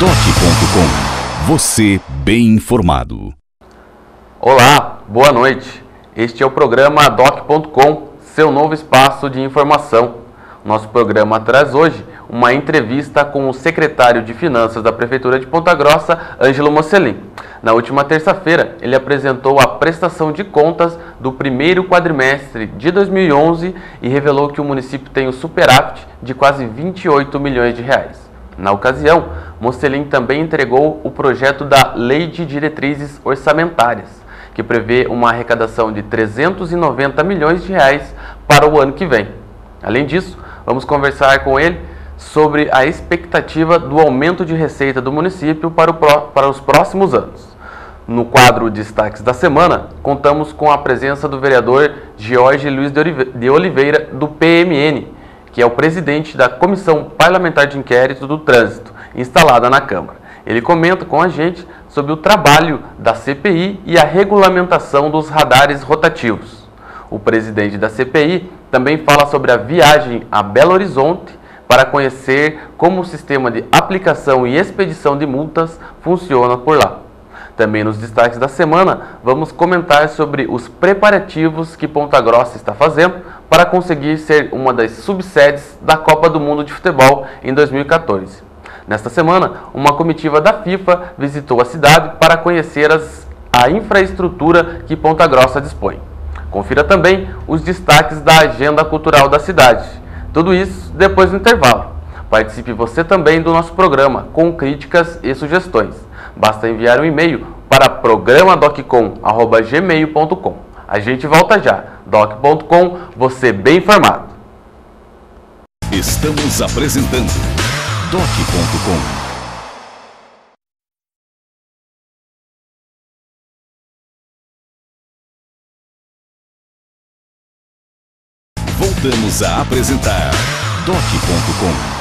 Doc.com. Você bem informado. Olá, boa noite. Este é o programa Doc.com, seu novo espaço de informação. Nosso programa traz hoje uma entrevista com o secretário de Finanças da Prefeitura de Ponta Grossa, Ângelo Mocelin. Na última terça-feira, ele apresentou a prestação de contas do primeiro quadrimestre de 2011 e revelou que o município tem um superávit de quase 28 milhões de reais. Na ocasião, Mocelin também entregou o projeto da Lei de Diretrizes Orçamentárias, que prevê uma arrecadação de 390 milhões de reais para o ano que vem. Além disso, vamos conversar com ele sobre a expectativa do aumento de receita do município para os próximos anos. No quadro Destaques da Semana, contamos com a presença do vereador Jorge Luiz de Oliveira, do PMN, que é o presidente da Comissão Parlamentar de Inquérito do Trânsito, instalada na Câmara. Ele comenta com a gente sobre o trabalho da CPI e a regulamentação dos radares rotativos. O presidente da CPI também fala sobre a viagem a Belo Horizonte para conhecer como o sistema de aplicação e expedição de multas funciona por lá. Também nos destaques da semana, vamos comentar sobre os preparativos que Ponta Grossa está fazendo para conseguir ser uma das subsedes da Copa do Mundo de Futebol em 2014. Nesta semana, uma comitiva da FIFA visitou a cidade para conhecer a infraestrutura que Ponta Grossa dispõe. Confira também os destaques da agenda cultural da cidade. Tudo isso depois do intervalo. Participe você também do nosso programa com críticas e sugestões. Basta enviar um e-mail para programadoccom@gmail.com. A gente volta já. Doc.com, você bem informado. Estamos apresentando Doc.com. Voltamos a apresentar Doc.com.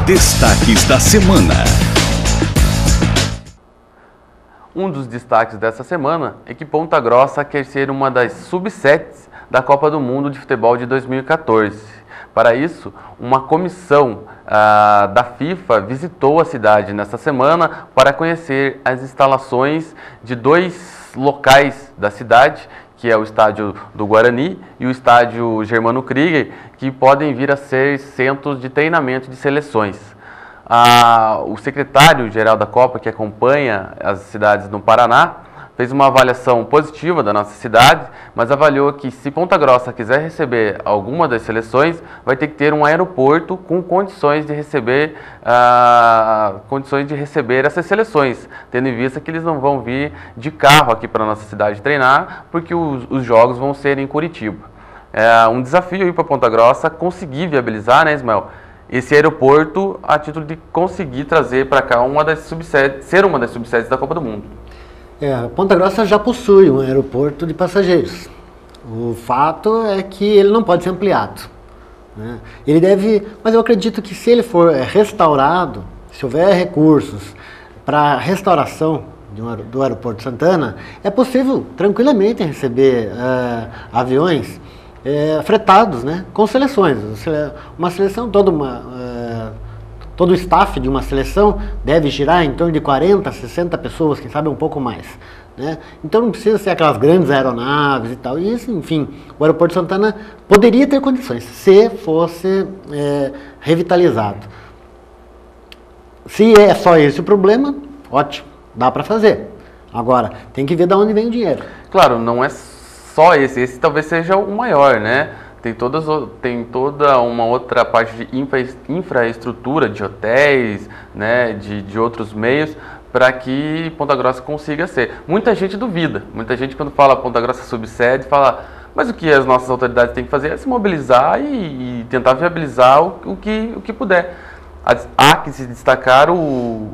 Destaques da semana. Um dos destaques dessa semana é que Ponta Grossa quer ser uma das subsedes da Copa do Mundo de Futebol de 2014. Para isso, uma comissão da FIFA visitou a cidade nesta semana para conhecer as instalações de dois locais da cidade, que é o estádio do Guarani e o estádio Germano Krieger, que podem vir a ser centros de treinamento de seleções. O secretário-geral da Copa, que acompanha as cidades no Paraná, fez uma avaliação positiva da nossa cidade, mas avaliou que se Ponta Grossa quiser receber alguma das seleções, vai ter que ter um aeroporto com condições de receber essas seleções, tendo em vista que eles não vão vir de carro aqui para a nossa cidade treinar, porque os jogos vão ser em Curitiba. É um desafio aí para Ponta Grossa conseguir viabilizar, né, Ismael, esse aeroporto a título de conseguir trazer para cá ser uma das subsedes da Copa do Mundo. Ponta Grossa já possui um aeroporto de passageiros. O fato é que ele não pode ser ampliado, né? Mas eu acredito que se ele for restaurado, se houver recursos para restauração do aeroporto Santana, é possível tranquilamente receber aviões fretados, né, com seleções. Uma seleção, todo o staff de uma seleção deve girar em torno de 40, 60 pessoas, quem sabe um pouco mais, né? Então não precisa ser aquelas grandes aeronaves e tal. E isso, enfim, o aeroporto Santana poderia ter condições, se fosse revitalizado. Se é só esse o problema, ótimo, dá para fazer. Agora, tem que ver de onde vem o dinheiro. Claro, não é só esse talvez seja o maior, né? Tem toda uma outra parte de infraestrutura, de hotéis, né, de outros meios, para que Ponta Grossa consiga ser. Muita gente duvida, muita gente quando fala Ponta Grossa subsede, fala, mas o que as nossas autoridades têm que fazer é se mobilizar e tentar viabilizar o que puder. Há que se destacar o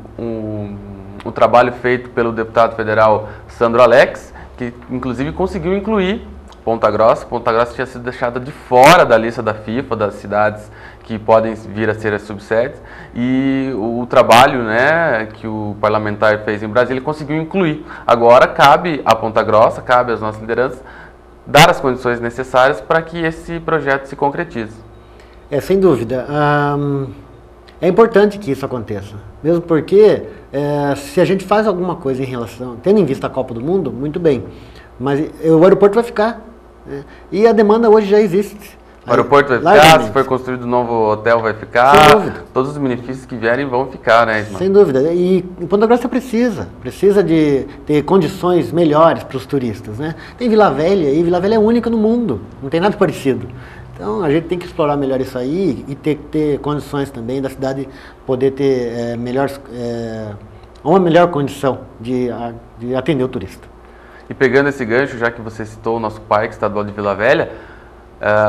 trabalho feito pelo deputado federal Sandro Alex, que inclusive conseguiu incluir Ponta Grossa. Ponta Grossa tinha sido deixada de fora da lista da FIFA, das cidades que podem vir a ser as subsedes, e o trabalho, né, que o parlamentar fez em Brasília conseguiu incluir. Agora cabe a Ponta Grossa, cabe às nossas lideranças, dar as condições necessárias para que esse projeto se concretize. Sem dúvida. É importante que isso aconteça, mesmo porque se a gente faz alguma coisa em relação, tendo em vista a Copa do Mundo, muito bem, mas o aeroporto vai ficar, né? E a demanda hoje já existe. O aeroporto vai ficar, se for construído um novo hotel vai ficar, todos os benefícios que vierem vão ficar, né, Ismael? Sem dúvida, e Ponta Grossa precisa de ter condições melhores para os turistas, né? Tem Vila Velha, e Vila Velha é única no mundo, não tem nada parecido. Então a gente tem que explorar melhor isso aí e ter condições também da cidade poder ter uma melhor condição de atender o turista. E pegando esse gancho, já que você citou o nosso Parque Estadual de Vila Velha,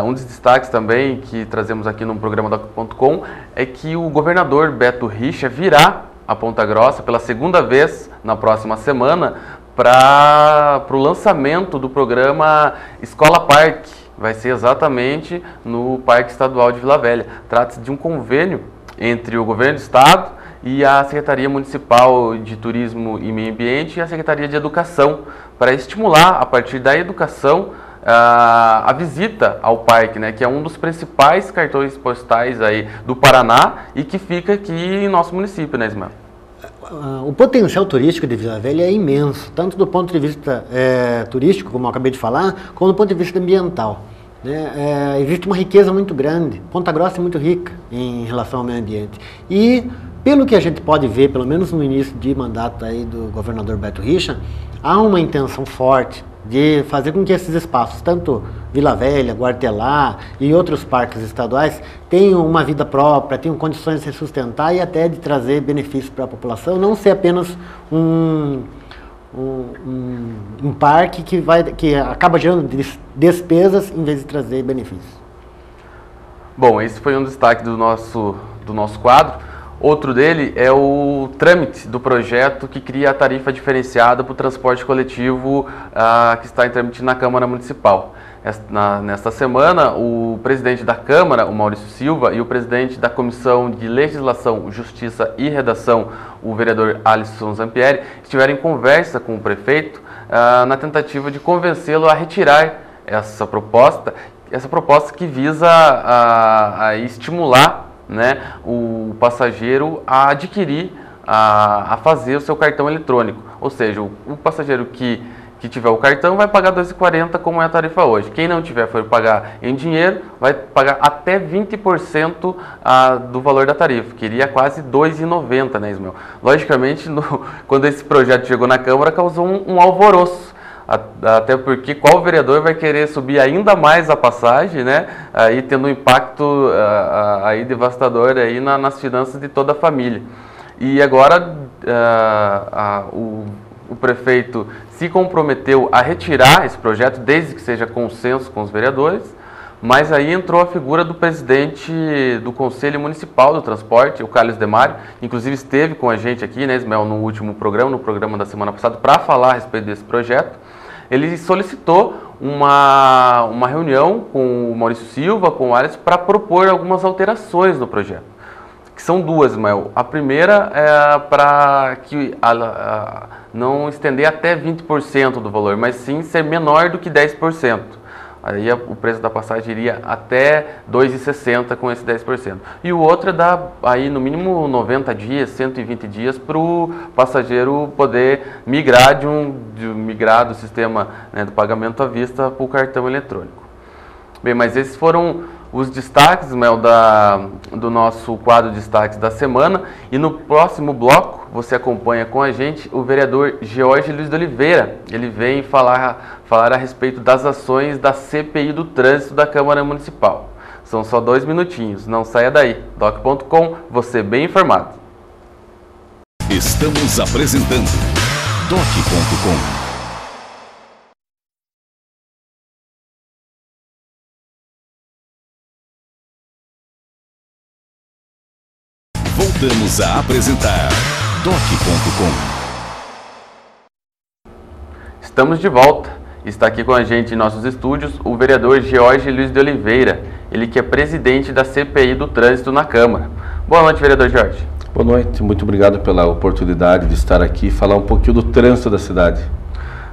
um dos destaques também que trazemos aqui no programa Doc.com é que o governador Beto Richa virá a Ponta Grossa pela segunda vez na próxima semana para o lançamento do programa Escola Parque. Vai ser exatamente no Parque Estadual de Vila Velha. Trata-se de um convênio entre o Governo do Estado e a Secretaria Municipal de Turismo e Meio Ambiente e a Secretaria de Educação, para estimular, a partir da educação, a visita ao parque, né, que é um dos principais cartões postais aí do Paraná e que fica aqui em nosso município, né, Ismael? O potencial turístico de Vila Velha é imenso, tanto do ponto de vista turístico, como eu acabei de falar, como do ponto de vista ambiental, né? Existe uma riqueza muito grande. Ponta Grossa é muito rica em relação ao meio ambiente. E, pelo que a gente pode ver, pelo menos no início de mandato aí do governador Beto Richa, há uma intenção forte de fazer com que esses espaços, tanto Vila Velha, Guartelá e outros parques estaduais, tenham uma vida própria, tenham condições de se sustentar e até de trazer benefícios para a população, não ser apenas um parque que acaba gerando despesas em vez de trazer benefícios. Bom, esse foi um destaque do nosso quadro. Outro dele é o trâmite do projeto que cria a tarifa diferenciada para o transporte coletivo que está em trâmite na Câmara Municipal. Nesta semana, o presidente da Câmara, o Maurício Silva, e o presidente da Comissão de Legislação, Justiça e Redação, o vereador Alisson Zampieri, estiveram em conversa com o prefeito na tentativa de convencê-lo a retirar essa proposta que visa a estimular, né, o passageiro a adquirir, a fazer o seu cartão eletrônico. Ou seja, o passageiro que tiver o cartão vai pagar R$ 2,40 como é a tarifa hoje. Quem não tiver, for pagar em dinheiro, vai pagar até 20% do valor da tarifa, que iria quase R$ 2,90, né, Ismael? Logicamente, quando esse projeto chegou na Câmara, causou um alvoroço. Até porque qual vereador vai querer subir ainda mais a passagem, né? Aí tendo um impacto aí devastador aí nas finanças de toda a família. E agora o prefeito se comprometeu a retirar esse projeto, desde que seja consenso com os vereadores, mas aí entrou a figura do presidente do Conselho Municipal do Transporte, o Carlos Demário, inclusive esteve com a gente aqui, né, Ismael, no último programa, no programa da semana passada, para falar a respeito desse projeto. Ele solicitou uma reunião com o Maurício Silva, com o Alisson, para propor algumas alterações no projeto, que são duas, Ismael. A primeira é para que não estender até 20% do valor, mas sim ser menor do que 10%. Aí o preço da passagem iria até R$ 2,60 com esse 10%. E o outro é dar aí no mínimo 90 dias, 120 dias para o passageiro poder migrar migrar do sistema, né, do pagamento à vista para o cartão eletrônico. Bem, mas esses foram os destaques, Mel, do nosso quadro de destaques da semana. E no próximo bloco você acompanha com a gente o vereador George Luiz de Oliveira. Ele vem falar a respeito das ações da CPI do Trânsito da Câmara Municipal. São só 2 minutinhos, não saia daí. Doc.com, você bem informado. Estamos apresentando Doc.com. Voltamos a apresentar Doc.com. Estamos de volta. Está aqui com a gente em nossos estúdios o vereador George Luiz de Oliveira, ele que é presidente da CPI do Trânsito na Câmara. Boa noite, vereador Jorge. Boa noite, muito obrigado pela oportunidade de estar aqui e falar um pouquinho do trânsito da cidade.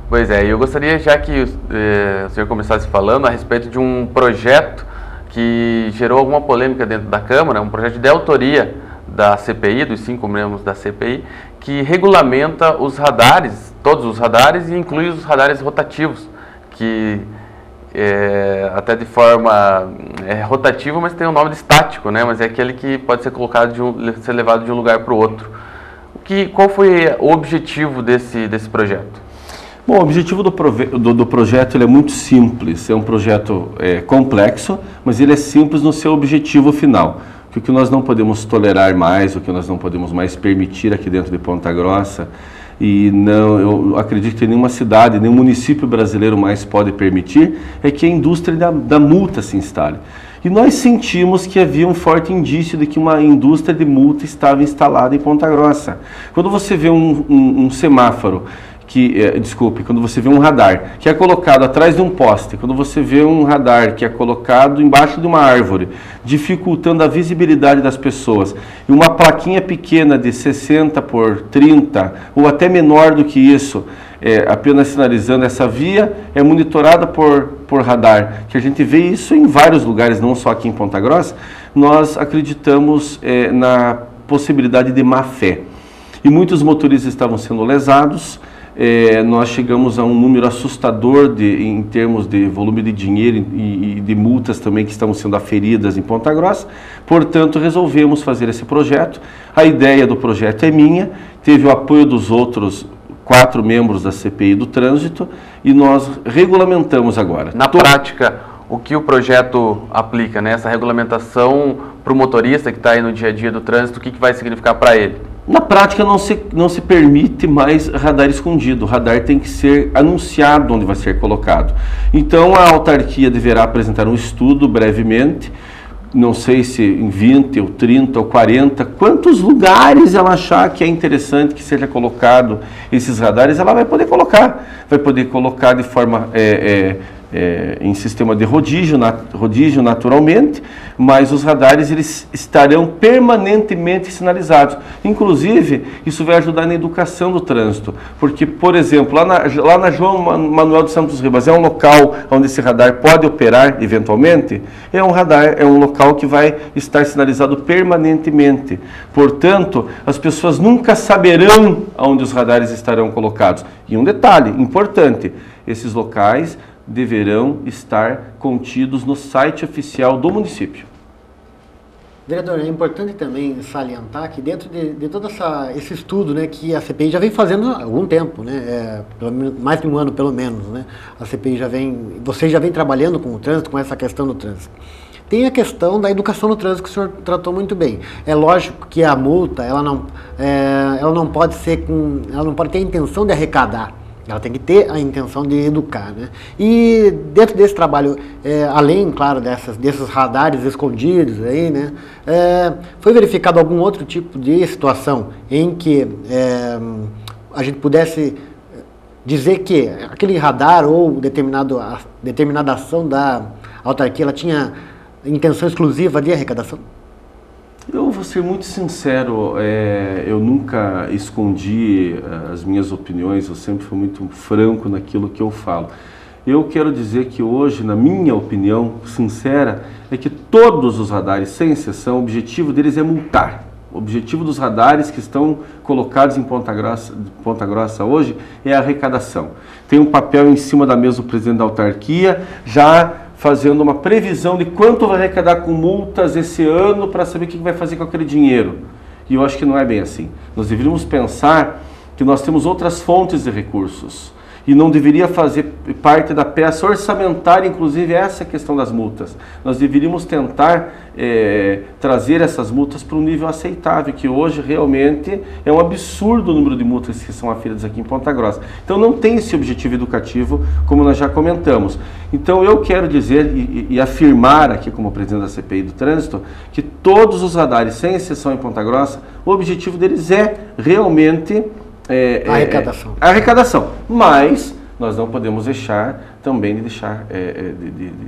Pois é, eu gostaria já que o senhor começasse falando a respeito de um projeto que gerou alguma polêmica dentro da Câmara, um projeto de autoria da CPI, dos 5 membros da CPI, que regulamenta os radares, todos os radares, e inclui os radares rotativos, que até de forma rotativa, mas tem o nome de estático, né? Mas é aquele que pode ser colocado ser levado de um lugar para o outro. Qual foi o objetivo desse projeto? Bom, o objetivo do projeto ele é muito simples. É um projeto complexo, mas ele é simples no seu objetivo final. Que o que nós não podemos tolerar mais, o que nós não podemos mais permitir aqui dentro de Ponta Grossa, e eu acredito que nenhuma cidade, nenhum município brasileiro mais pode permitir, é que a indústria da multa se instale. E nós sentimos que havia um forte indício de que uma indústria de multa estava instalada em Ponta Grossa. Quando você vê um semáforo, quando você vê um radar que é colocado atrás de um poste, quando você vê um radar que é colocado embaixo de uma árvore, dificultando a visibilidade das pessoas, e uma plaquinha pequena de 60 por 30, ou até menor do que isso, apenas sinalizando essa via, é monitorada por radar, que a gente vê isso em vários lugares, não só aqui em Ponta Grossa, nós acreditamos na possibilidade de má fé. E muitos motoristas estavam sendo lesados. Nós chegamos a um número assustador em termos de volume de dinheiro e de multas também que estão sendo aferidas em Ponta Grossa. Portanto, resolvemos fazer esse projeto. A ideia do projeto é minha, teve o apoio dos outros 4 membros da CPI do Trânsito e nós regulamentamos agora. Na prática, o que o projeto aplica, né? Essa regulamentação para o motorista que está aí no dia a dia do trânsito, o que vai significar para ele? Na prática não se permite mais radar escondido, o radar tem que ser anunciado onde vai ser colocado. Então a autarquia deverá apresentar um estudo brevemente, não sei se em 20 ou 30 ou 40, quantos lugares ela achar que é interessante que seja colocado esses radares, ela vai poder colocar de forma em sistema de rodízio naturalmente, mas os radares eles estarão permanentemente sinalizados. Inclusive, isso vai ajudar na educação do trânsito, porque, por exemplo, lá na João Manuel de Santos Ribas, é um local onde esse radar pode operar eventualmente, é um local que vai estar sinalizado permanentemente. Portanto, as pessoas nunca saberão onde os radares estarão colocados. E um detalhe importante, esses locais deverão estar contidos no site oficial do município. Vereador, é importante também salientar que dentro de todo esse estudo, né, que a CPI já vem fazendo há algum tempo, né, mais de um ano pelo menos, né, a CPI vocês já vem trabalhando com o trânsito, com essa questão do trânsito. Tem a questão da educação no trânsito que o senhor tratou muito bem. É lógico que a multa, ela não pode ter a intenção de arrecadar. Ela tem que ter a intenção de educar, né? E dentro desse trabalho, além, claro, desses radares escondidos aí, né? Foi verificado algum outro tipo de situação em que a gente pudesse dizer que aquele radar ou determinada ação da autarquia, ela tinha intenção exclusiva de arrecadação? Eu vou ser muito sincero, eu nunca escondi as minhas opiniões, eu sempre fui muito franco naquilo que eu falo. Eu quero dizer que hoje, na minha opinião sincera, é que todos os radares, sem exceção, o objetivo deles é multar. O objetivo dos radares que estão colocados em Ponta Grossa hoje é a arrecadação. Tem um papel em cima da mesa do presidente da autarquia, já fazendo uma previsão de quanto vai arrecadar com multas esse ano para saber o que vai fazer com aquele dinheiro. E eu acho que não é bem assim. Nós deveríamos pensar que nós temos outras fontes de recursos e não deveria fazer parte da peça orçamentária, inclusive essa questão das multas. Nós deveríamos tentar trazer essas multas para um nível aceitável, que hoje realmente é um absurdo o número de multas que são aferidas aqui em Ponta Grossa. Então não tem esse objetivo educativo, como nós já comentamos. Então eu quero dizer e afirmar aqui como presidente da CPI do Trânsito, que todos os radares, sem exceção em Ponta Grossa, o objetivo deles é realmente arrecadação. Mas nós não podemos deixar também de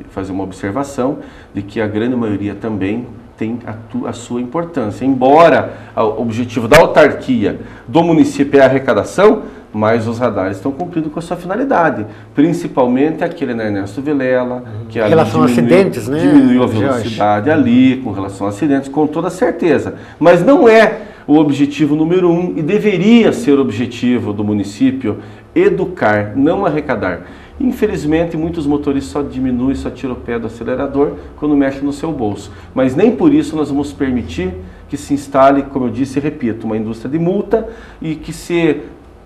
fazer uma observação de que a grande maioria também tem a sua importância. Embora o objetivo da autarquia do município é a arrecadação, mas os radares estão cumprindo com a sua finalidade, principalmente aquele na Ernesto Vilela, que em relação a acidentes, né? Diminuiu a velocidade ali, com relação a acidentes, com toda certeza. Mas não é o objetivo número 1 e deveria ser o objetivo do município educar, não arrecadar. Infelizmente, muitos motoristas só diminuem, só tiram o pé do acelerador quando mexe no seu bolso. Mas nem por isso nós vamos permitir que se instale, como eu disse e repito, uma indústria de multa e que se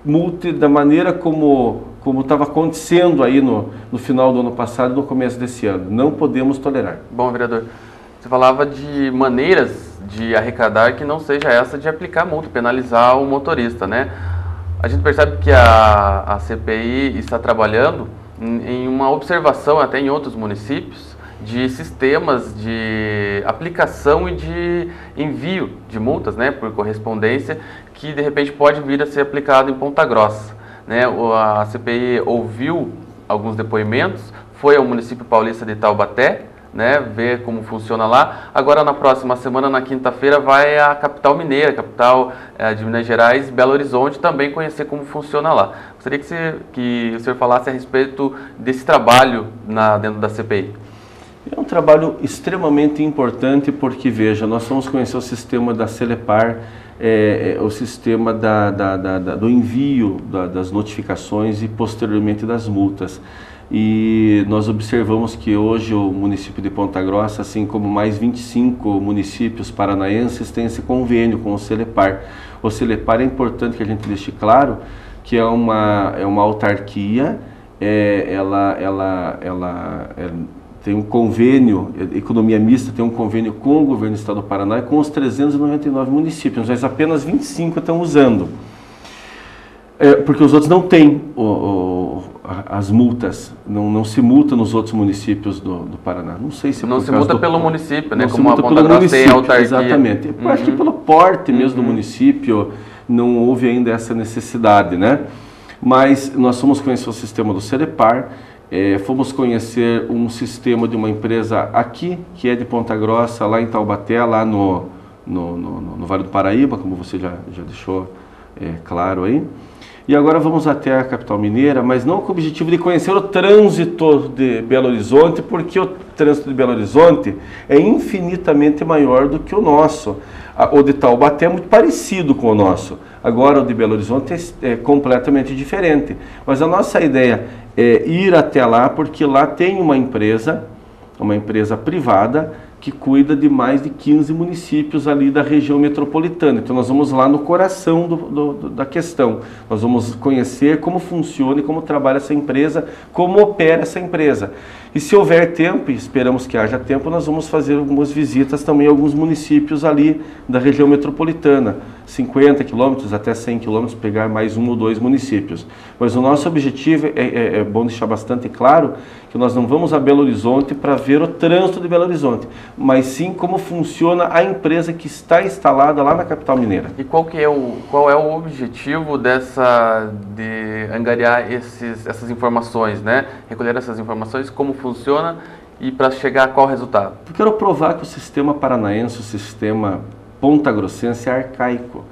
multe da maneira como estava acontecendo aí no final do ano passado e no começo desse ano. Não podemos tolerar. Bom, vereador, você falava de maneiras de arrecadar que não seja essa de aplicar multa, penalizar o motorista, né? A gente percebe que a CPI está trabalhando em uma observação até em outros municípios de sistemas de aplicação e de envio de multas, né, por correspondência, que de repente pode vir a ser aplicado em Ponta Grossa, né? A CPI ouviu alguns depoimentos, foi ao município paulista de Taubaté, né, ver como funciona lá. Agora na próxima semana, na quinta-feira, vai à capital mineira, capital de Minas Gerais, Belo Horizonte, também conhecer como funciona lá. Gostaria que o senhor falasse a respeito desse trabalho dentro da CPI. É um trabalho extremamente importante porque, veja, nós vamos conhecer o sistema da Celepar, o sistema do envio das notificações e posteriormente das multas. E nós observamos que hoje o município de Ponta Grossa, assim como mais 25 municípios paranaenses, tem esse convênio com o Celepar. O Celepar é importante que a gente deixe claro que é uma autarquia, ela tem um convênio, economia mista tem um convênio com o governo do estado do Paraná e com os 399 municípios, mas apenas 25 estão usando. Porque os outros não têm as multas, não se multa nos outros municípios do Paraná. Não sei se não se multa pelo município, né? Não como se multa a Ponta Grossa tem autarquia. Exatamente. Eu acho que pelo porte mesmo do município não houve ainda essa necessidade, né? Mas nós fomos conhecer o sistema do Celepar, fomos conhecer um sistema de uma empresa aqui, que é de Ponta Grossa, lá em Taubaté, lá no Vale do Paraíba, como você já deixou claro aí. E agora vamos até a capital mineira, mas não com o objetivo de conhecer o trânsito de Belo Horizonte, porque o trânsito de Belo Horizonte é infinitamente maior do que o nosso. O de Taubaté é muito parecido com o nosso. Agora o de Belo Horizonte é completamente diferente. Mas a nossa ideia é ir até lá, porque lá tem uma empresa privada, que cuida de mais de 15 municípios ali da região metropolitana. Então nós vamos lá no coração da questão. Nós vamos conhecer como funciona e como trabalha essa empresa, como opera essa empresa. E se houver tempo, e esperamos que haja tempo, nós vamos fazer algumas visitas também a alguns municípios ali da região metropolitana, 50 quilômetros até 100 quilômetros, pegar mais 1 ou 2 municípios. Mas o nosso objetivo, é bom deixar bastante claro, que nós não vamos a Belo Horizonte para ver o trânsito de Belo Horizonte, mas sim como funciona a empresa que está instalada lá na capital mineira. E qual é o objetivo de angariar essas informações, né? Recolher essas informações, como funciona e para chegar a qual resultado? Eu quero provar que o sistema paranaense, o sistema pontagrossense é arcaico,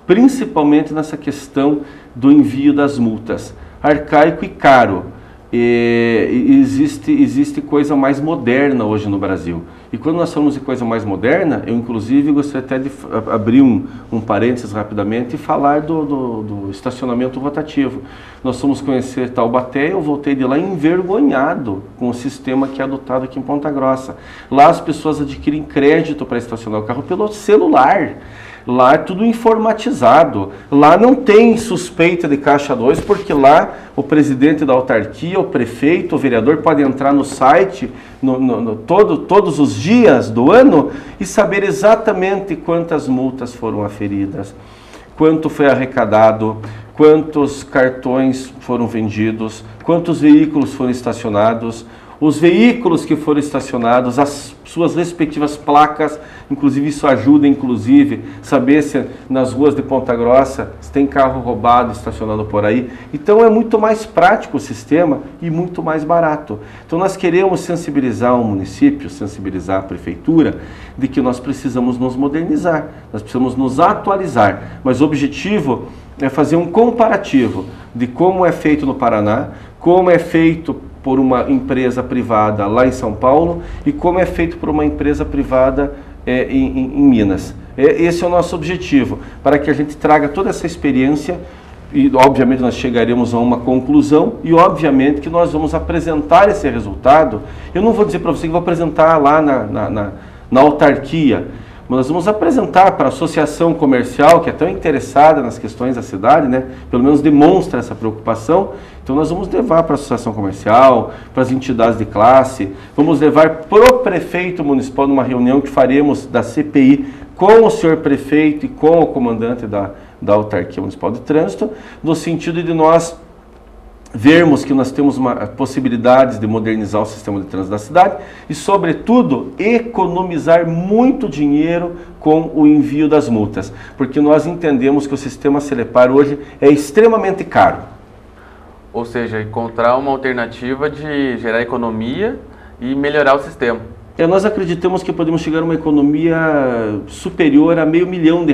principalmente nessa questão do envio das multas. Arcaico e caro. Existe coisa mais moderna hoje no Brasil. E quando nós falamos de coisa mais moderna, eu inclusive gostaria até de abrir um parênteses rapidamente e falar do estacionamento rotativo. Nós fomos conhecer Taubaté, eu voltei de lá envergonhado com o sistema que é adotado aqui em Ponta Grossa. Lá as pessoas adquirem crédito para estacionar o carro pelo celular. Lá é tudo informatizado, lá não tem suspeita de caixa 2, porque lá o presidente da autarquia, o prefeito, o vereador pode entrar no site todos os dias do ano e saber exatamente quantas multas foram aferidas, quanto foi arrecadado, quantos cartões foram vendidos, quantos veículos foram estacionados, os veículos que foram estacionados, as suas respectivas placas, inclusive isso ajuda, saber se nas ruas de Ponta Grossa se tem carro roubado estacionado por aí. Então é muito mais prático o sistema e muito mais barato. Então nós queremos sensibilizar o município, sensibilizar a prefeitura, de que nós precisamos nos modernizar, nós precisamos nos atualizar, mas o objetivo é fazer um comparativo de como é feito no Paraná, como é feito por uma empresa privada lá em São Paulo e como é feito por uma empresa privada em Minas. Esse é o nosso objetivo, para que a gente traga toda essa experiência e, obviamente, nós chegaremos a uma conclusão e, obviamente, que nós vamos apresentar esse resultado. Eu não vou dizer para você que vou apresentar lá na autarquia, mas nós vamos apresentar para a associação comercial, que é tão interessada nas questões da cidade, né? Pelo menos demonstra essa preocupação. Então nós vamos levar para a associação comercial, para as entidades de classe, vamos levar para o prefeito municipal numa reunião que faremos da CPI com o senhor prefeito e com o comandante da autarquia municipal de trânsito, no sentido de nós vermos que nós temos possibilidades de modernizar o sistema de trânsito da cidade e, sobretudo, economizar muito dinheiro com o envio das multas, porque nós entendemos que o sistema Celepar hoje é extremamente caro. Ou seja, encontrar uma alternativa de gerar economia e melhorar o sistema. Nós acreditamos que podemos chegar a uma economia superior a R$500 milhão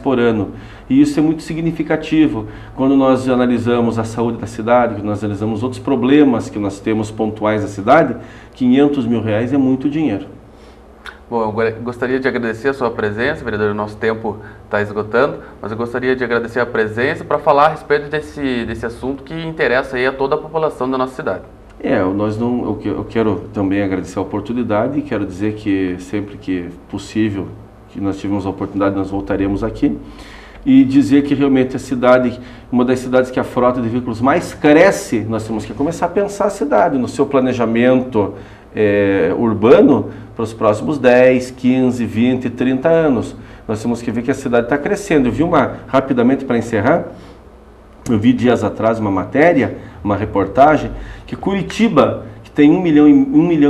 por ano. E isso é muito significativo quando nós analisamos a saúde da cidade, quando nós analisamos outros problemas que nós temos pontuais da cidade. R$500 mil é muito dinheiro. Bom, eu gostaria de agradecer a sua presença, vereador. O nosso tempo está esgotando, mas eu gostaria de agradecer a presença para falar a respeito desse assunto que interessa aí a toda a população da nossa cidade. Eu quero também agradecer a oportunidade e quero dizer que sempre que possível, que nós tivemos a oportunidade, nós voltaremos aqui e dizer que realmente a cidade, uma das cidades que a frota de veículos mais cresce, nós temos que começar a pensar a cidade no seu planejamento urbano para os próximos 10, 15, 20, 30 anos. Nós temos que ver que a cidade está crescendo. Eu vi rapidamente para encerrar, eu vi dias atrás uma matéria, uma reportagem, que Curitiba, que tem 1 milhão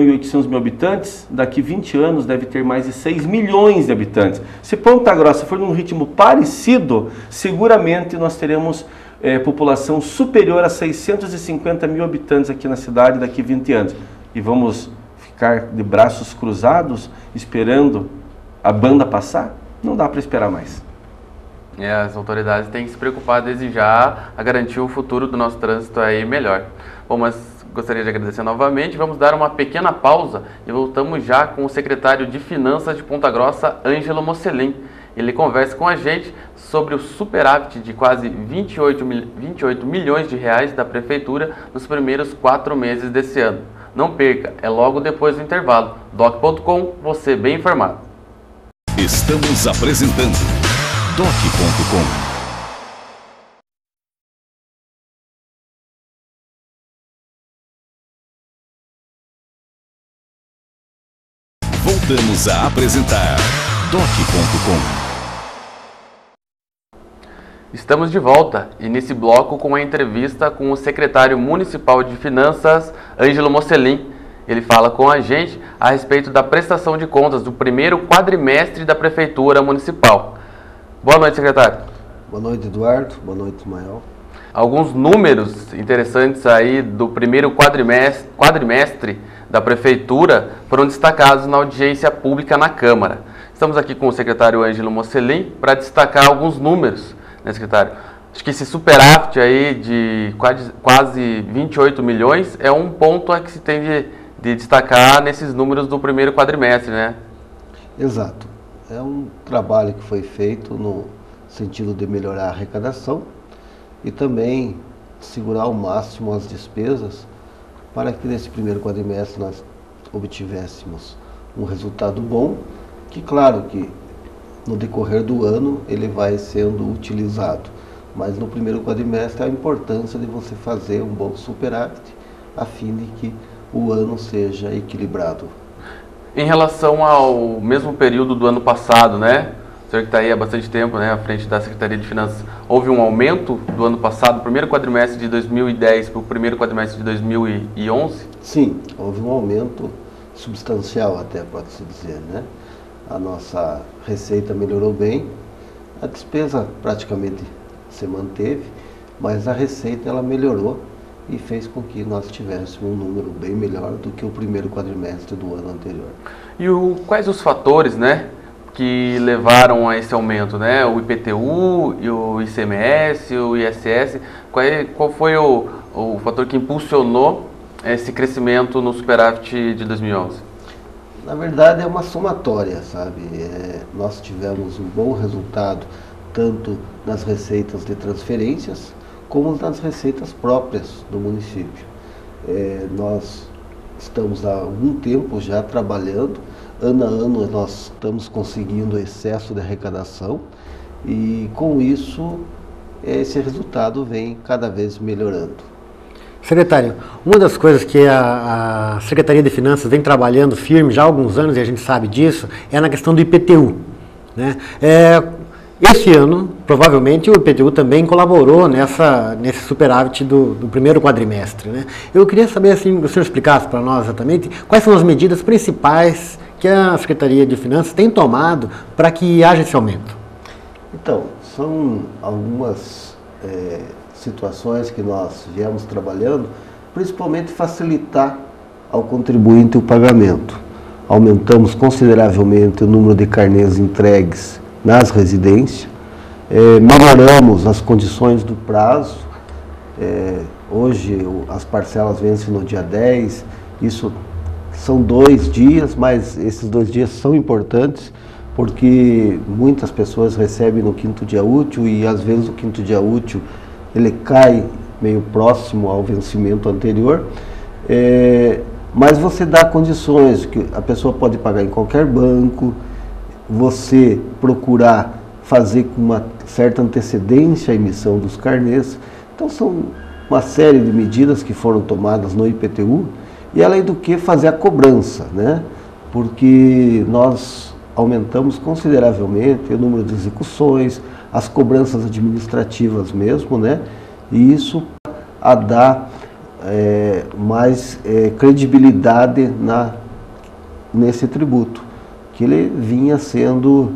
e 800 mil habitantes, daqui 20 anos deve ter mais de 6 milhões de habitantes. Se Ponta Grossa for num ritmo parecido, seguramente nós teremos população superior a 650 mil habitantes aqui na cidade daqui 20 anos. E vamos ficar de braços cruzados esperando a banda passar? Não dá para esperar mais. As autoridades têm que se preocupar desde já a garantir o futuro do nosso trânsito aí melhor. Bom, mas gostaria de agradecer novamente. Vamos dar uma pequena pausa e voltamos já com o secretário de Finanças de Ponta Grossa, Ângelo Mocelin. Ele conversa com a gente sobre o superávit de quase 28 milhões de reais da Prefeitura nos primeiros 4 meses desse ano. Não perca, é logo depois do intervalo. Doc.com, você bem informado. Estamos apresentando Doc.com. Voltamos a apresentar Doc.com. Estamos de volta e nesse bloco com a entrevista com o secretário municipal de Finanças, Ângelo Mocelin. Ele fala com a gente a respeito da prestação de contas do primeiro quadrimestre da Prefeitura Municipal. Boa noite, secretário. Boa noite, Eduardo. Boa noite, Ismael. Alguns números interessantes aí do primeiro quadrimestre da Prefeitura foram destacados na audiência pública na Câmara. Estamos aqui com o secretário Ângelo Mocelin para destacar alguns números, né, secretário? Acho que esse superávit aí de quase 28 milhões é um ponto a que se tem de destacar nesses números do primeiro quadrimestre, né? Exato. É um trabalho que foi feito no sentido de melhorar a arrecadação e também segurar ao máximo as despesas para que nesse primeiro quadrimestre nós obtivéssemos um resultado bom, que claro que no decorrer do ano ele vai sendo utilizado, mas no primeiro quadrimestre a importância de você fazer um bom superávit a fim de que o ano seja equilibrado. Em relação ao mesmo período do ano passado, né? O senhor que está aí há bastante tempo, né, à frente da Secretaria de Finanças, houve um aumento do ano passado, primeiro quadrimestre de 2010 para o primeiro quadrimestre de 2011? Sim, houve um aumento substancial até, pode-se dizer, né? A nossa receita melhorou bem, a despesa praticamente se manteve, mas a receita ela melhorou e fez com que nós tivéssemos um número bem melhor do que o primeiro quadrimestre do ano anterior. E quais os fatores, né, que levaram a esse aumento, né? O IPTU, e o ICMS, o ISS. Qual foi o fator que impulsionou esse crescimento no superávit de 2011? Na verdade é uma somatória, sabe? Nós tivemos um bom resultado tanto nas receitas de transferências como nas receitas próprias do município. Nós estamos há algum tempo já trabalhando, ano a ano nós estamos conseguindo excesso de arrecadação e com isso esse resultado vem cada vez melhorando. Secretário, uma das coisas que a Secretaria de Finanças vem trabalhando firme já há alguns anos, e a gente sabe disso, é na questão do IPTU, né? Esse ano, provavelmente, o IPTU também colaborou nesse superávit do primeiro quadrimestre, né? Eu queria saber, assim, que o senhor explicasse para nós exatamente quais são as medidas principais que a Secretaria de Finanças tem tomado para que haja esse aumento. Então, são algumas situações que nós viemos trabalhando, principalmente facilitar ao contribuinte o pagamento. Aumentamos consideravelmente o número de carnês entregues nas residências, melhoramos as condições do prazo. Hoje as parcelas vencem no dia 10, isso são 2 dias, mas esses 2 dias são importantes porque muitas pessoas recebem no 5º dia útil e às vezes o 5º dia útil ele cai meio próximo ao vencimento anterior, mas você dá condições que a pessoa pode pagar em qualquer banco, você procurar fazer com uma certa antecedência a emissão dos carnês. Então são uma série de medidas que foram tomadas no IPTU e além do que fazer a cobrança, né? Porque nós aumentamos consideravelmente o número de execuções, as cobranças administrativas mesmo, né? E isso a dar mais credibilidade nesse tributo, que ele vinha sendo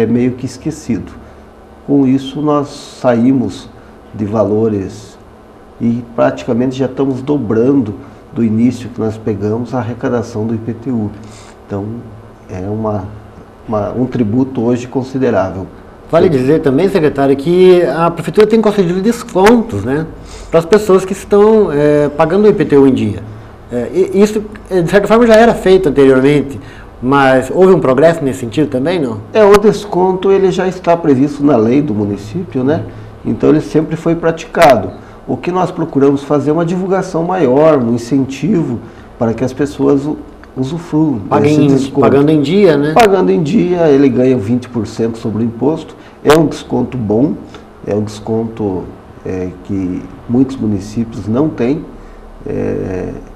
meio que esquecido. Com isso nós saímos de valores e praticamente já estamos dobrando do início que nós pegamos a arrecadação do IPTU. Então é um tributo hoje considerável. Vale dizer também, secretário, que a Prefeitura tem concedido descontos, né, para as pessoas que estão pagando o IPTU em dia. Isso, de certa forma, já era feito anteriormente, mas houve um progresso nesse sentido também, não? O desconto ele já está previsto na lei do município, né? Então ele sempre foi praticado. O que nós procuramos fazer é uma divulgação maior, um incentivo para que as pessoas usufruam desse desconto. Pagando em dia, né? Pagando em dia, ele ganha 20% sobre o imposto. É um desconto bom, é um desconto que muitos municípios não têm,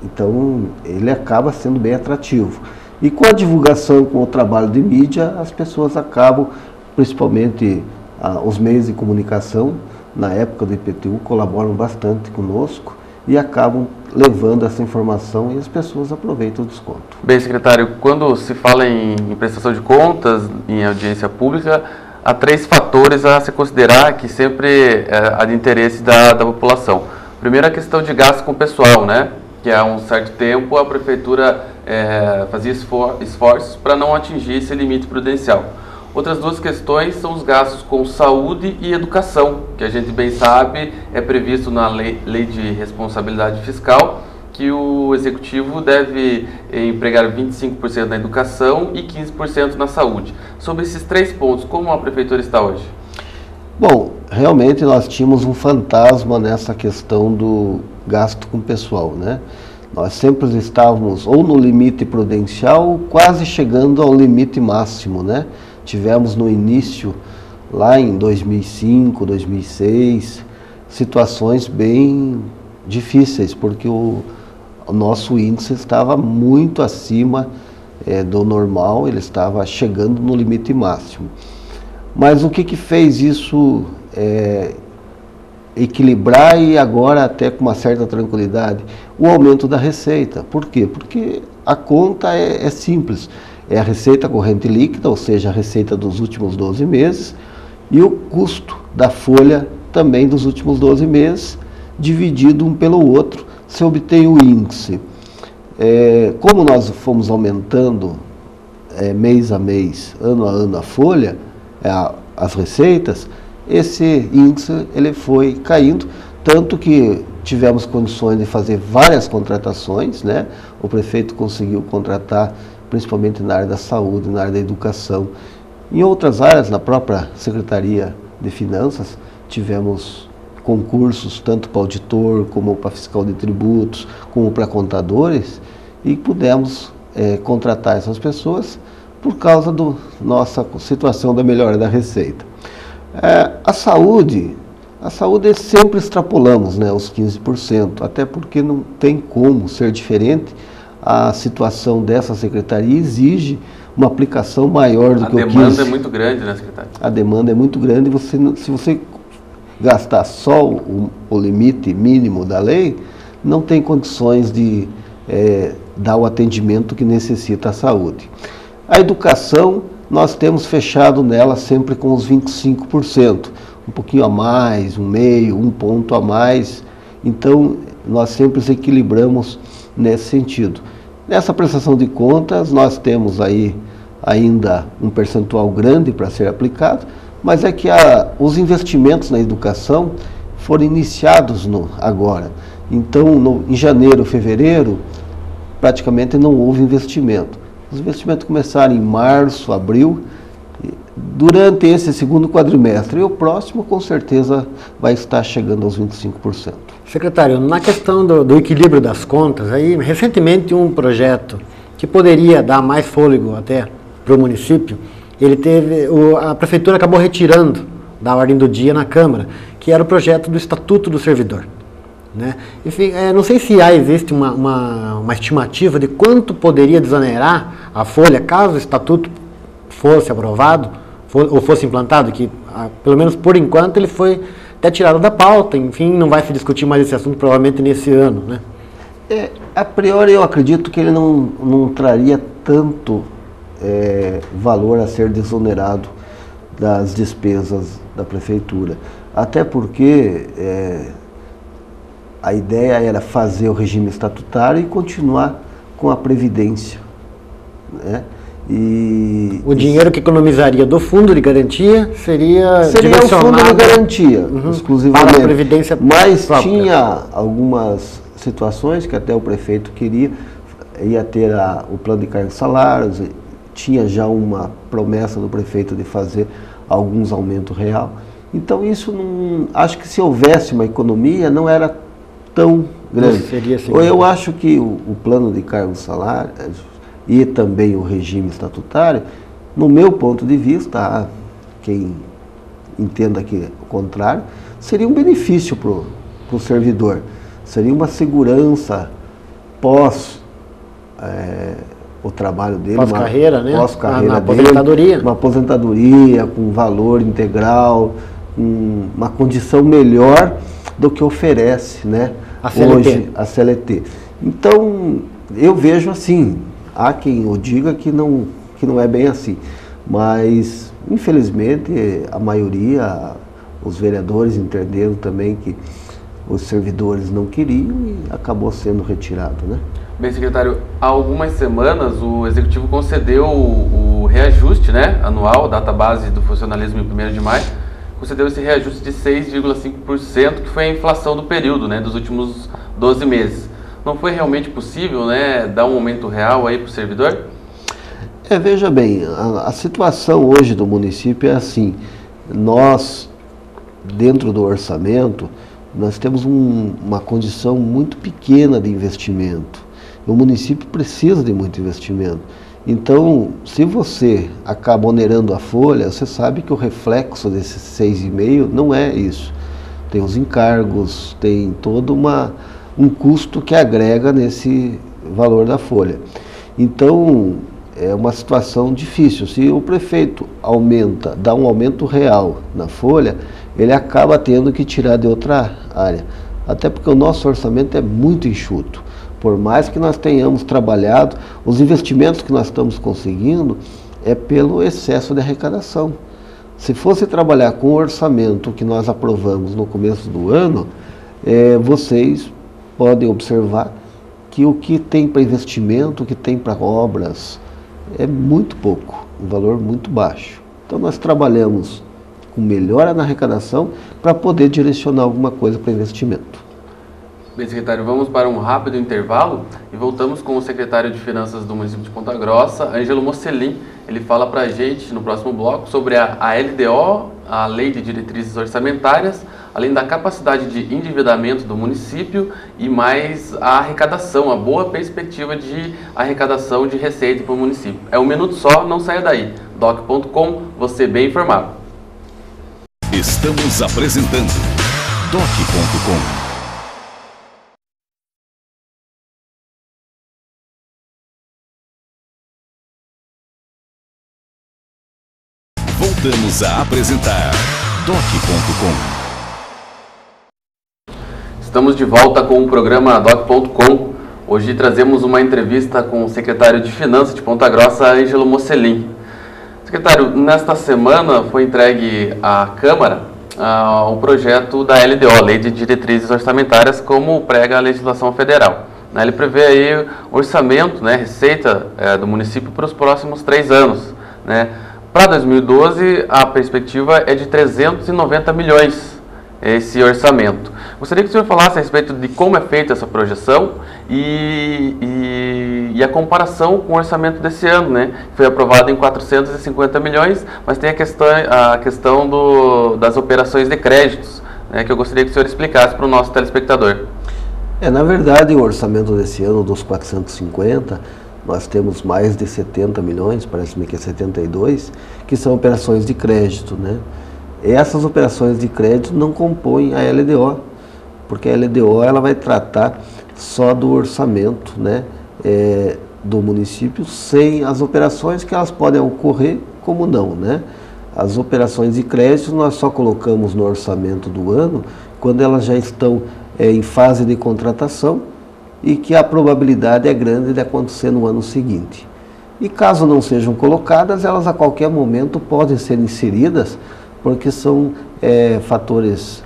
então ele acaba sendo bem atrativo. E com a divulgação, com o trabalho de mídia, as pessoas acabam, principalmente os meios de comunicação, na época do IPTU, colaboram bastante conosco e acabam levando essa informação e as pessoas aproveitam o desconto. Bem, secretário, quando se fala em prestação de contas, em audiência pública, há 3 fatores a se considerar que sempre há de interesse da população. Primeiro, a questão de gasto com o pessoal, né? Que há um certo tempo a Prefeitura fazia esforços para não atingir esse limite prudencial. Outras 2 questões são os gastos com saúde e educação, que a gente bem sabe é previsto na lei de responsabilidade fiscal, que o Executivo deve empregar 25% na educação e 15% na saúde. Sobre esses 3 pontos, como a Prefeitura está hoje? Bom, realmente nós tínhamos um fantasma nessa questão do gasto com o pessoal, né? Nós sempre estávamos ou no limite prudencial ou quase chegando ao limite máximo, né? Tivemos no início, lá em 2005, 2006, situações bem difíceis, porque o nosso índice estava muito acima do normal, ele estava chegando no limite máximo. Mas o que fez isso equilibrar e agora até com uma certa tranquilidade? O aumento da receita. Por quê? Porque a conta é simples. É a receita corrente líquida, ou seja, a receita dos últimos 12 meses, e o custo da folha também dos últimos 12 meses, dividido um pelo outro, se obtém o índice. Como nós fomos aumentando mês a mês, ano a ano a folha, as receitas, esse índice ele foi caindo, tanto que tivemos condições de fazer várias contratações, né? O prefeito conseguiu contratar principalmente na área da saúde, na área da educação. Em outras áreas, na própria Secretaria de Finanças, tivemos concursos tanto para auditor, como para fiscal de tributos, como para contadores, e pudemos contratar essas pessoas por causa da nossa situação da melhora da receita. A saúde sempre extrapolamos, né, os 15%, até porque não tem como ser diferente. A situação dessa secretaria exige uma aplicação maior do que o 15%. A demanda é muito grande, né, secretário? A demanda é muito grande e se você gastar só o limite mínimo da lei, não tem condições de dar o atendimento que necessita a saúde. A educação, nós temos fechado nela sempre com os 25%, um pouquinho a mais, um ponto a mais. Então, nós sempre nos equilibramos nesse sentido. Nessa prestação de contas, nós temos aí ainda um percentual grande para ser aplicado, mas é que os investimentos na educação foram iniciados agora. Então, em janeiro, fevereiro, praticamente não houve investimento. Os investimentos começaram em março, abril, durante esse segundo quadrimestre. E o próximo, com certeza, vai estar chegando aos 25%. Secretário, na questão do equilíbrio das contas, aí, recentemente um projeto que poderia dar mais fôlego até para o município, a prefeitura acabou retirando da ordem do dia na Câmara, que era o projeto do Estatuto do Servidor. Né? Enfim, não sei se existe uma estimativa de quanto poderia desonerar a folha caso o Estatuto fosse aprovado ou fosse implantado, que pelo menos por enquanto ele foi até tirado da pauta, enfim, não vai se discutir mais esse assunto provavelmente nesse ano, né? A priori eu acredito que ele não traria tanto valor a ser desonerado das despesas da prefeitura, até porque a ideia era fazer o regime estatutário e continuar com a previdência, né? E o dinheiro que economizaria do fundo de garantia seria o fundo de garantia, exclusivamente. Para a previdência mas própria. Tinha algumas situações que até o prefeito ia ter o plano de cargos e salários, tinha já uma promessa do prefeito de fazer alguns aumentos real. Então isso acho que se houvesse uma economia não era tão grande. Seria assim, eu acho que o plano de cargos e salários e também o regime estatutário, no meu ponto de vista, quem entenda que o contrário, seria um benefício para o servidor, seria uma segurança pós o trabalho dele, pós-carreira, né? Pós-carreira dele, aposentadoria. uma aposentadoria com valor integral, uma condição melhor do que oferece, né, hoje a CLT. Então, eu vejo assim, há quem o diga que não é bem assim, mas infelizmente a maioria, os vereadores entenderam também que os servidores não queriam e acabou sendo retirado, né? Bem, secretário, há algumas semanas o Executivo concedeu o reajuste, né, anual, data base do funcionalismo em 1º de maio, concedeu esse reajuste de 6,5%, que foi a inflação do período, né, dos últimos 12 meses. Não foi realmente possível, né, dar um aumento real aí para o servidor? Veja bem, a situação hoje do município é assim, nós, dentro do orçamento, nós temos uma condição muito pequena de investimento. O município precisa de muito investimento. Então, se você acaba onerando a folha, você sabe que o reflexo desses 6,5% não é isso. Tem os encargos, tem todo um custo que agrega nesse valor da folha. Então, é uma situação difícil. Se o prefeito dá um aumento real na folha, ele acaba tendo que tirar de outra área. Até porque o nosso orçamento é muito enxuto. Por mais que nós tenhamos trabalhado, os investimentos que nós estamos conseguindo é pelo excesso de arrecadação. Se fosse trabalhar com o orçamento que nós aprovamos no começo do ano, vocês podem observar que o que tem para investimento, o que tem para obras é muito pouco, um valor muito baixo. Então nós trabalhamos com melhora na arrecadação para poder direcionar alguma coisa para investimento. Bem, secretário, vamos para um rápido intervalo e voltamos com o secretário de Finanças do município de Ponta Grossa, Ângelo Mocelin. Ele fala para a gente no próximo bloco sobre a LDO, a Lei de Diretrizes Orçamentárias, além da capacidade de endividamento do município e mais a arrecadação, a boa perspectiva de arrecadação de receita para o município. É um minuto só, não saia daí. doc.com, você bem informado. Estamos apresentando doc.com. Voltamos a apresentar doc.com. Estamos de volta com o programa doc.com. Hoje trazemos uma entrevista com o secretário de Finanças de Ponta Grossa, Ângelo Mocelin. Secretário, nesta semana foi entregue à Câmara o projeto da LDO, Lei de Diretrizes Orçamentárias, como prega a legislação federal. Ele prevê aí orçamento, receita do município para os próximos 3 anos. Para 2012, a perspectiva é de 390 milhões, esse orçamento. Gostaria que o senhor falasse a respeito de como é feita essa projeção e a comparação com o orçamento desse ano, Foi aprovado em 450 milhões, mas tem a questão das operações de créditos, que eu gostaria que o senhor explicasse para o nosso telespectador. Na verdade, o orçamento desse ano, dos 450, nós temos mais de 70 milhões, parece-me que é 72, que são operações de crédito, Essas operações de crédito não compõem a LDO, porque a LDO ela vai tratar só do orçamento, do município, sem as operações que elas podem ocorrer como não, As operações de crédito nós só colocamos no orçamento do ano quando elas já estão em fase de contratação e que a probabilidade é grande de acontecer no ano seguinte. E caso não sejam colocadas, elas a qualquer momento podem ser inseridas, porque são fatores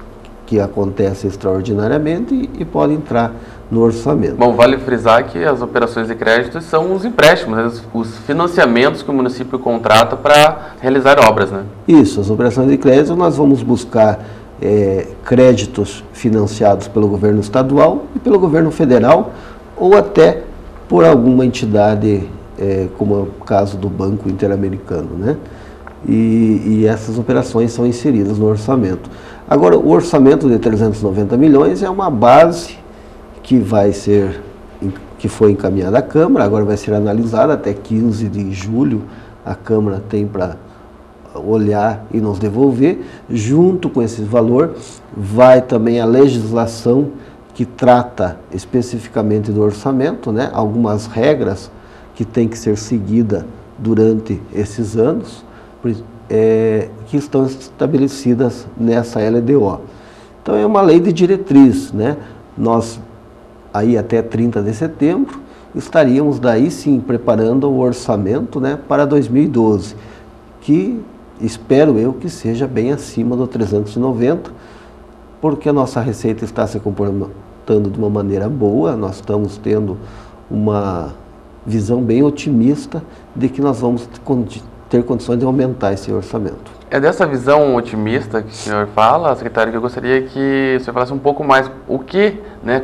que acontecem extraordinariamente e podem entrar no orçamento. Bom, vale frisar que as operações de crédito são os empréstimos, os financiamentos que o município contrata para realizar obras, Isso, as operações de crédito nós vamos buscar créditos financiados pelo governo estadual e pelo governo federal, ou até por alguma entidade, como é o caso do Banco Interamericano, E essas operações são inseridas no orçamento. Agora, o orçamento de 390 milhões é uma base que foi encaminhada à Câmara, agora vai ser analisada até 15 de julho, a Câmara tem para olhar e nos devolver. Junto com esse valor vai também a legislação que trata especificamente do orçamento, algumas regras que têm que ser seguidas durante esses anos, que estão estabelecidas nessa LDO. Então é uma lei de diretriz, Nós aí até 30 de setembro estaríamos daí sim preparando o orçamento, para 2012, que espero eu que seja bem acima do 390, porque a nossa receita está se comportando de uma maneira boa, nós estamos tendo uma visão bem otimista de que nós vamos ter condições de aumentar esse orçamento. É dessa visão otimista que o senhor fala, secretário, que eu gostaria que o senhor falasse um pouco mais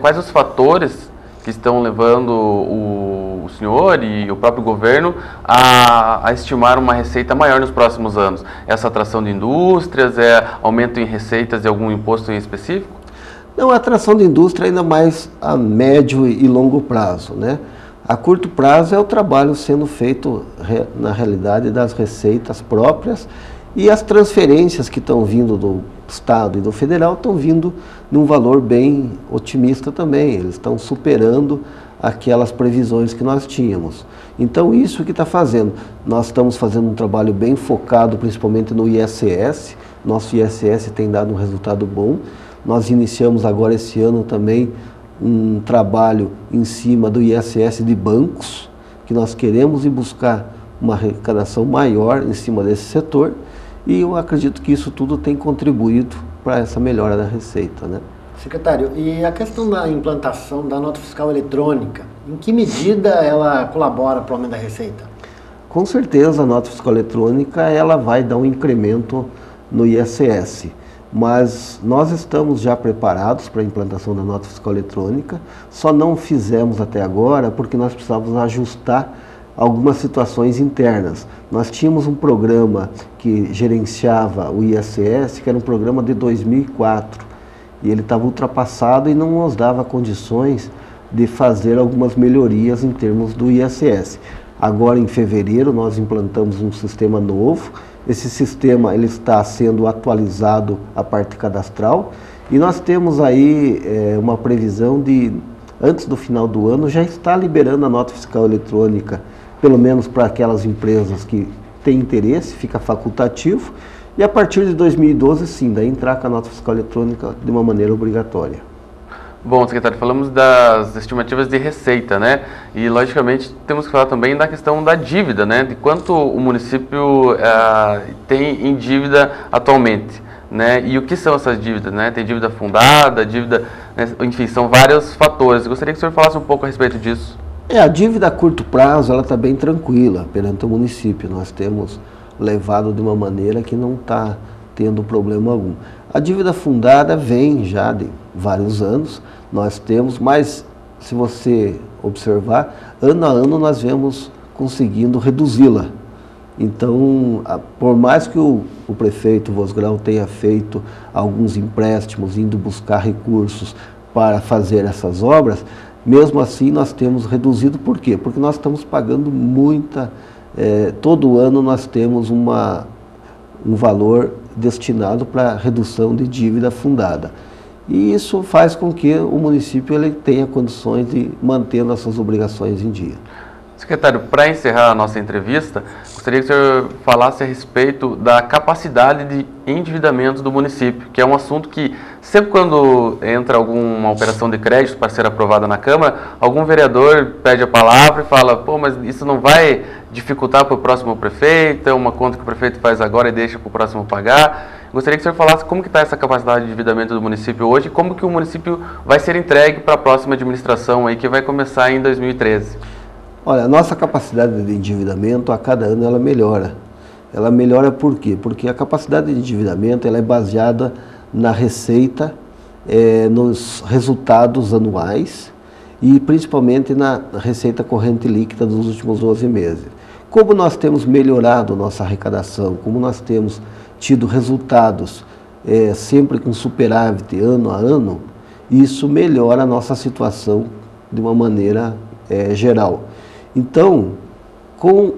quais os fatores que estão levando o senhor e o próprio governo a estimar uma receita maior nos próximos anos? Essa atração de indústrias, aumento em receitas de algum imposto em específico? Não, a atração de indústria ainda mais a médio e longo prazo, A curto prazo é o trabalho sendo feito, na realidade, das receitas próprias, e as transferências que estão vindo do Estado e do Federal estão vindo num valor bem otimista também. Eles estão superando aquelas previsões que nós tínhamos. Então, isso que está fazendo. Nós estamos fazendo um trabalho bem focado, principalmente no ISS. Nosso ISS tem dado um resultado bom. Nós iniciamos agora esse ano também um trabalho em cima do ISS de bancos, que nós queremos ir buscar uma arrecadação maior em cima desse setor. E eu acredito que isso tudo tem contribuído para essa melhora da receita, Secretário, e a questão da implantação da nota fiscal eletrônica, em que medida ela colabora para o aumento da receita? Com certeza a nota fiscal eletrônica ela vai dar um incremento no ISS, mas nós estamos já preparados para a implantação da nota fiscal eletrônica, só não fizemos até agora porque nós precisávamos ajustar algumas situações internas. Nós tínhamos um programa que gerenciava o ISS, que era um programa de 2004, e ele estava ultrapassado e não nos dava condições de fazer algumas melhorias em termos do ISS. Agora, em fevereiro, nós implantamos um sistema novo. Esse sistema ele está sendo atualizado a parte cadastral e nós temos aí uma previsão de, antes do final do ano, já estar liberando a nota fiscal eletrônica, pelo menos para aquelas empresas que têm interesse, fica facultativo. E a partir de 2012, sim, daí entrar com a nota fiscal eletrônica de uma maneira obrigatória. Bom, secretário, falamos das estimativas de receita, né? E, logicamente, temos que falar também da questão da dívida, né? De quanto o município tem em dívida atualmente, né? E o que são essas dívidas, né? Tem dívida fundada, dívida... né? Enfim, são vários fatores. Eu gostaria que o senhor falasse um pouco a respeito disso. A dívida a curto prazo, ela está bem tranquila perante o município. Nós temos levado de uma maneira que não está tendo problema algum. A dívida fundada vem já de vários anos, nós temos, mas se você observar, ano a ano nós vemos conseguindo reduzi-la. Então, por mais que o prefeito Vosgrau tenha feito alguns empréstimos, indo buscar recursos para fazer essas obras, mesmo assim nós temos reduzido. Por quê? Porque nós estamos pagando muita, todo ano nós temos um valor destinado para redução de dívida fundada. E isso faz com que o município ele tenha condições de manter nossas obrigações em dia. Secretário, para encerrar a nossa entrevista, gostaria que o senhor falasse a respeito da capacidade de endividamento do município, que é um assunto que sempre quando entra alguma operação de crédito para ser aprovada na Câmara, algum vereador pede a palavra e fala, pô, mas isso não vai dificultar para o próximo prefeito, é uma conta que o prefeito faz agora e deixa para o próximo pagar. Gostaria que o senhor falasse como que está essa capacidade de endividamento do município hoje e como que o município vai ser entregue para a próxima administração aí, que vai começar em 2013. Olha, a nossa capacidade de endividamento, a cada ano ela melhora. Ela melhora por quê? Porque a capacidade de endividamento ela é baseada na receita, nos resultados anuais e principalmente na receita corrente líquida dos últimos 12 meses. Como nós temos melhorado nossa arrecadação, como nós temos tido resultados sempre com superávit ano a ano, isso melhora a nossa situação de uma maneira geral. Então, com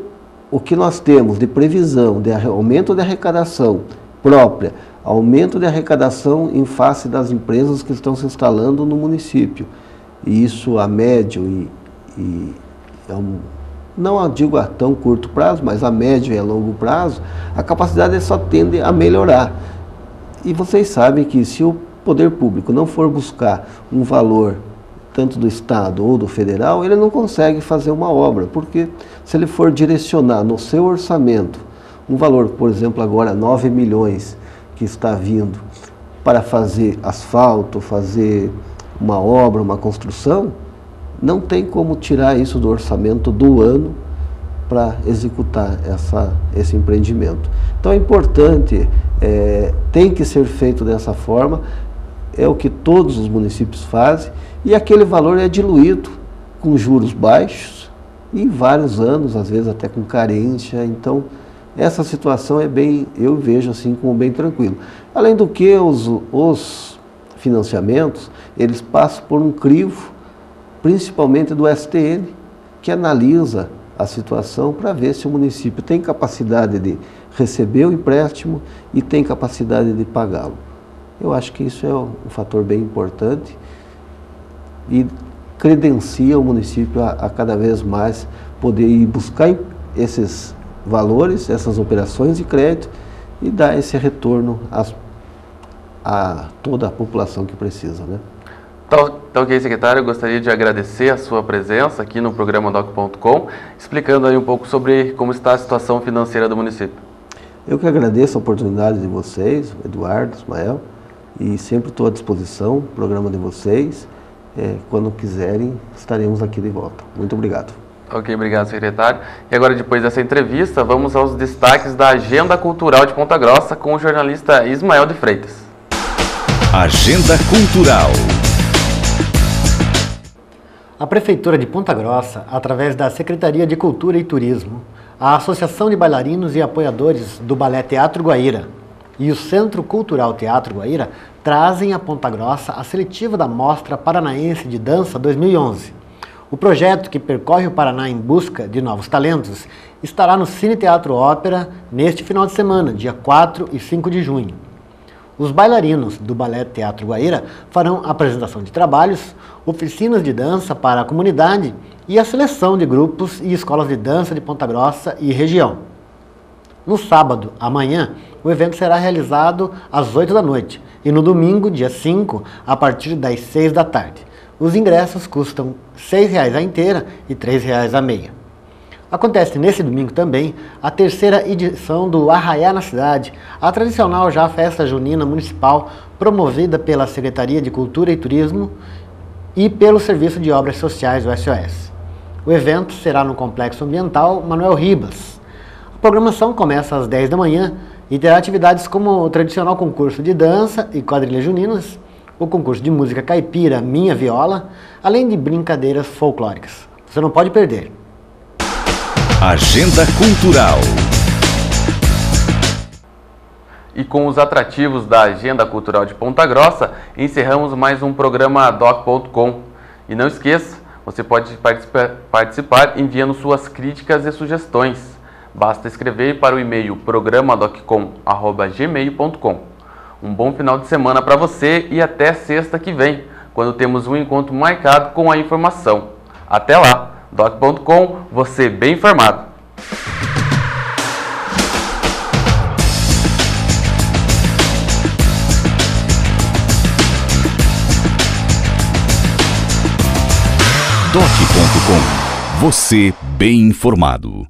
o que nós temos de previsão de aumento de arrecadação própria, aumento de arrecadação em face das empresas que estão se instalando no município, e isso a médio não digo a tão curto prazo, mas a médio e a longo prazo, a capacidade só tende a melhorar. E vocês sabem que se o poder público não for buscar um valor tanto do Estado ou do Federal, ele não consegue fazer uma obra, porque se ele for direcionar no seu orçamento um valor, por exemplo, agora 9 milhões que está vindo para fazer asfalto, fazer uma obra, uma construção, não tem como tirar isso do orçamento do ano para executar esse empreendimento. Então é importante, tem que ser feito dessa forma, é o que todos os municípios fazem, e aquele valor é diluído com juros baixos e vários anos, às vezes até com carência. Então, essa situação eu vejo assim como bem tranquilo. Além do que, os financiamentos, eles passam por um crivo, principalmente do STN, que analisa a situação para ver se o município tem capacidade de receber o empréstimo e tem capacidade de pagá-lo. Eu acho que isso é um fator bem importante e credencia o município a cada vez mais poder ir buscar esses valores, essas operações de crédito e dar esse retorno a toda a população que precisa, né? Então, ok, secretário, eu gostaria de agradecer a sua presença aqui no programa Doc.com, explicando aí um pouco sobre como está a situação financeira do município. Eu que agradeço a oportunidade de vocês, Eduardo, Ismael, e sempre estou à disposição, programa de vocês. Quando quiserem, estaremos aqui de volta. Muito obrigado. Ok, obrigado, secretário. E agora, depois dessa entrevista, vamos aos destaques da Agenda Cultural de Ponta Grossa com o jornalista Ismael de Freitas. Agenda Cultural. A Prefeitura de Ponta Grossa, através da Secretaria de Cultura e Turismo, a Associação de Bailarinos e Apoiadores do Balé Teatro Guaíra e o Centro Cultural Teatro Guaíra trazem a Ponta Grossa a seletiva da Mostra Paranaense de Dança 2011. O projeto, que percorre o Paraná em busca de novos talentos, estará no Cine Teatro Ópera neste final de semana, dia 4 e 5 de junho. Os bailarinos do Balé Teatro Guaíra farão apresentação de trabalhos, oficinas de dança para a comunidade e a seleção de grupos e escolas de dança de Ponta Grossa e região. No sábado, amanhã, o evento será realizado às 8 da noite e no domingo, dia 5, a partir das 6 da tarde. Os ingressos custam R$ 6,00 a inteira e R$ 3,00 a meia. Acontece nesse domingo também a terceira edição do Arraiá na Cidade, a tradicional já festa junina municipal promovida pela Secretaria de Cultura e Turismo e pelo Serviço de Obras Sociais, o SOS. O evento será no Complexo Ambiental Manuel Ribas. A programação começa às 10 da manhã e terá atividades como o tradicional concurso de dança e quadrilhas juninas, o concurso de música caipira Minha Viola, além de brincadeiras folclóricas. Você não pode perder. Agenda Cultural. E com os atrativos da Agenda Cultural de Ponta Grossa, encerramos mais um programa doc.com. E não esqueça, você pode participar enviando suas críticas e sugestões. Basta escrever para o e-mail programadoccom@gmail.com. Um bom final de semana para você e até sexta que vem, quando temos um encontro marcado com a informação. Até lá! doc.com, você bem informado. doc.com, você bem informado.